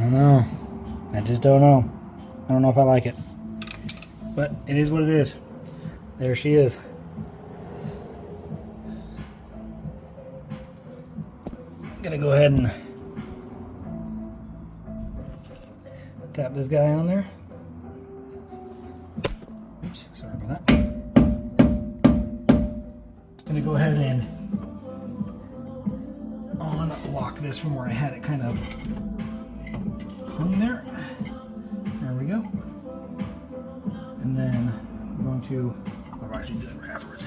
don't know. I just don't know. I don't know if I like it. But it is what it is. There she is. I'm gonna go ahead and tap this guy on there. Oops, sorry about that. I'm gonna go ahead and unlock this from where I had it kind of hung there. There we go. And then I'm going to, I'll actually do that right afterwards.